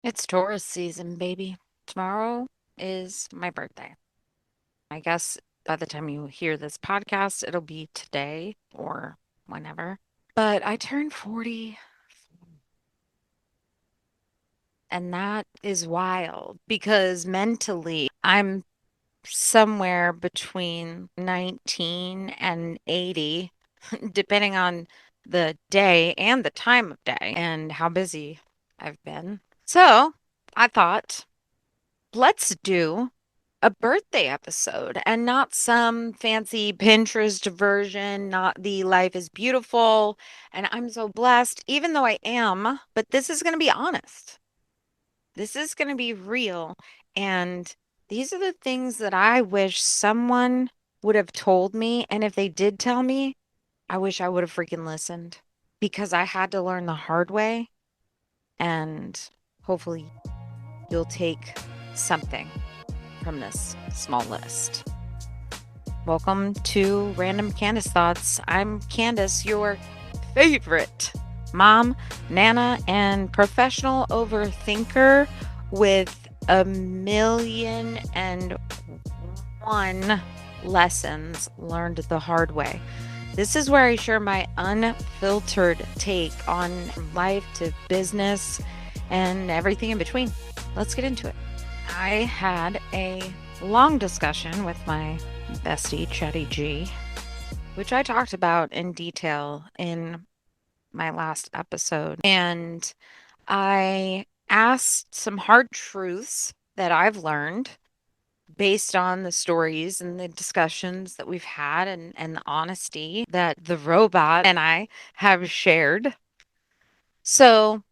It's Taurus season, baby. Tomorrow is my birthday. I guess by the time you hear this podcast, it'll be today or whenever. But I turned 40, and that is wild because mentally I'm somewhere between 19 and 80, depending on the day and the time of day and how busy I've been. So I thought, let's do a birthday episode and not some fancy Pinterest version, not the life is beautiful and I'm so blessed, even though I am, but this is going to be honest. This is going to be real. And these are the things that I wish someone would have told me. And if they did tell me, I wish I would have freaking listened because I had to learn the hard way. And hopefully you'll take something from this small list. Welcome to Random Candace Thoughts. I'm Candace, your favorite mom, nana, and professional overthinker with 1,000,001 lessons learned the hard way. This is where I share my unfiltered take on life to business and everything in between. Let's get into it. I had a long discussion with my bestie, Chatty G, which I talked about in detail in my last episode. And I asked some hard truths that I've learned based on the stories and the discussions that we've had and the honesty that the robot and I have shared. So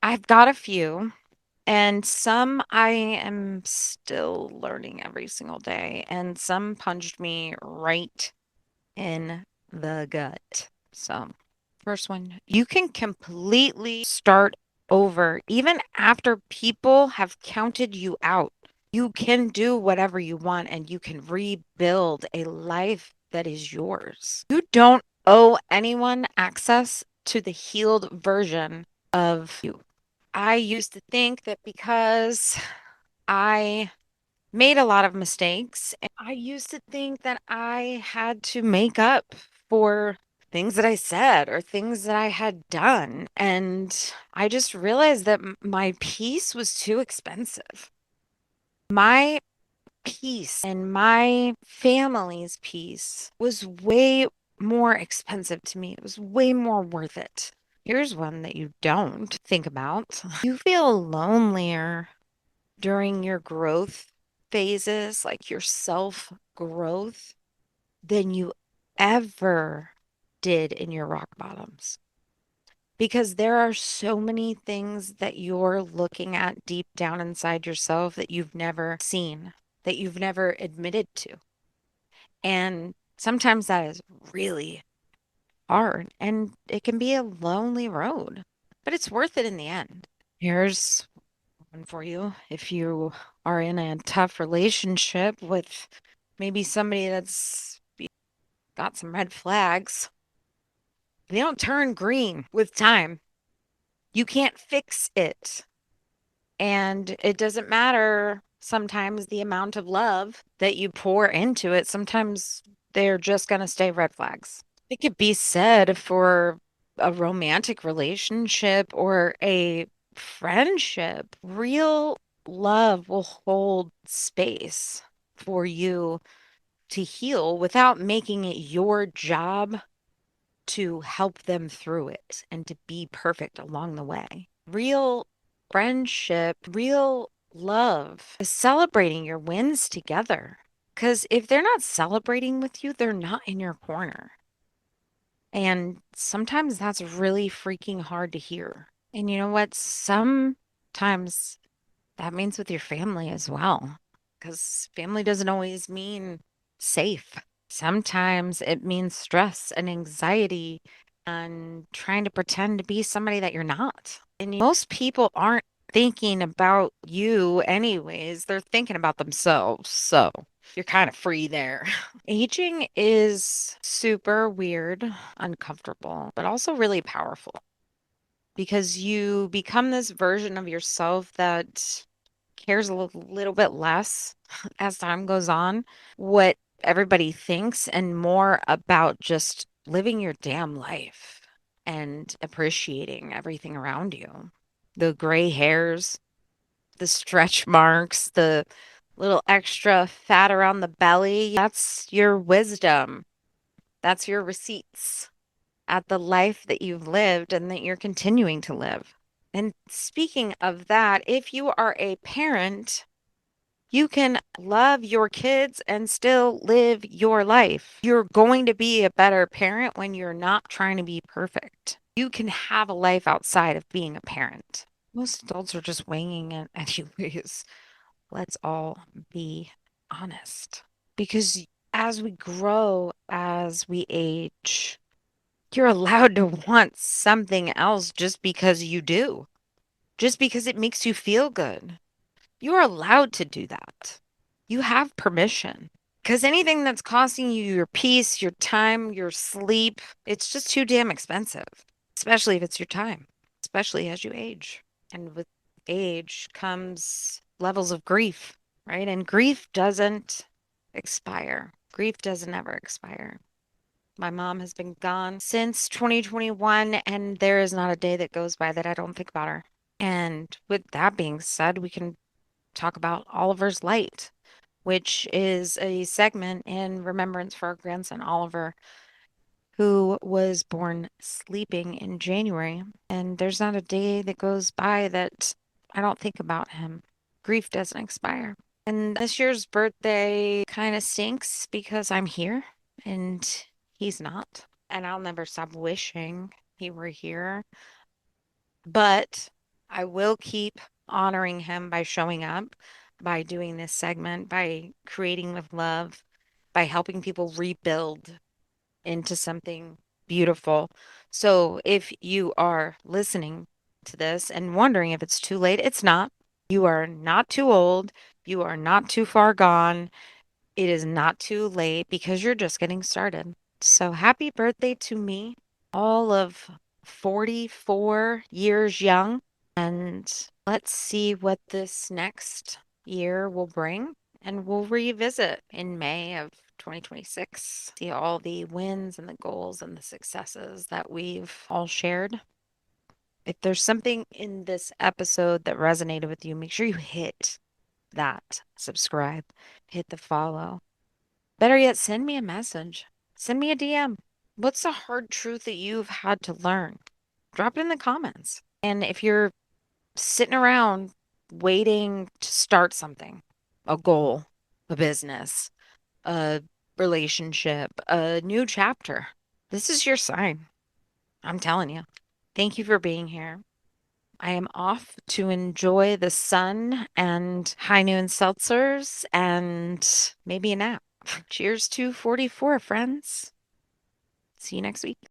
I've got a few. And some I am still learning every single day, and some punched me right in the gut. So, first one, you can completely start over even after people have counted you out. You can do whatever you want and you can rebuild a life that is yours. You don't owe anyone access to the healed version of you. I used to think that because I made a lot of mistakes, and I used to think that I had to make up for things that I said or things that I had done. And I just realized that my peace was too expensive. My peace and my family's peace was way more expensive to me. It was way more worth it. Here's one that you don't think about. You feel lonelier during your growth phases, like your self growth, than you ever did in your rock bottoms. Because there are so many things that you're looking at deep down inside yourself that you've never seen, that you've never admitted to. And sometimes that is really hard and it can be a lonely road, but it's worth it in the end. Here's one for you. If you are in a tough relationship with maybe somebody that's got some red flags, they don't turn green with time. You can't fix it. And it doesn't matter sometimes the amount of love that you pour into it. Sometimes they're just going to stay red flags. It could be said for a romantic relationship or a friendship. Real love will hold space for you to heal without making it your job to help them through it and to be perfect along the way. Real friendship, real love is celebrating your wins together. Because if they're not celebrating with you, they're not in your corner. And sometimes that's really freaking hard to hear. And you know what? Sometimes that means with your family as well, because family doesn't always mean safe. Sometimes it means stress and anxiety and trying to pretend to be somebody that you're not. And most people aren't thinking about you anyways, they're thinking about themselves. So you're kind of free there. Aging is super weird, uncomfortable, but also really powerful. because you become this version of yourself that cares a little bit less as time goes on what everybody thinks and more about just living your damn life and appreciating everything around you. The gray hairs, the stretch marks, the little extra fat around the belly, that's your wisdom. That's your receipts at the life that you've lived and that you're continuing to live. And speaking of that, if you are a parent, you can love your kids and still live your life. You're going to be a better parent when you're not trying to be perfect. You can have a life outside of being a parent. Most adults are just winging it anyways. Let's all be honest. Because as we grow, as we age, you're allowed to want something else just because you do, just because it makes you feel good. You're allowed to do that. You have permission. Because anything that's costing you your peace, your time, your sleep, it's just too damn expensive, especially if it's your time, especially as you age. And with age comes levels of grief, right? And grief doesn't expire. Grief doesn't ever expire. My mom has been gone since 2021, and there is not a day that goes by that I don't think about her. And with that being said, we can talk about Oliver's Light, which is a segment in remembrance for our grandson Oliver, who was born sleeping in January. And there's not a day that goes by that I don't think about him. Grief doesn't expire. And this year's birthday kind of stinks because I'm here and he's not. And I'll never stop wishing he were here. But I will keep honoring him by showing up, by doing this segment, by creating with love, by helping people rebuild into something beautiful. So if you are listening to this and wondering if it's too late, it's not. You are not too old. You are not too far gone. It is not too late because you're just getting started. So happy birthday to me, all of 44 years young. And let's see what this next year will bring. And we'll revisit in May of 2026. See all the wins and the goals and the successes that we've all shared. If there's something in this episode that resonated with you, make sure you hit that subscribe, hit the follow. Better yet, send me a message. Send me a DM. What's the hard truth that you've had to learn? Drop it in the comments. And if you're sitting around waiting to start something, a goal, a business, a relationship, a new chapter, this is your sign. I'm telling you. Thank you for being here. I am off to enjoy the sun and high noon seltzers and maybe a nap. Cheers to 44, friends. See you next week.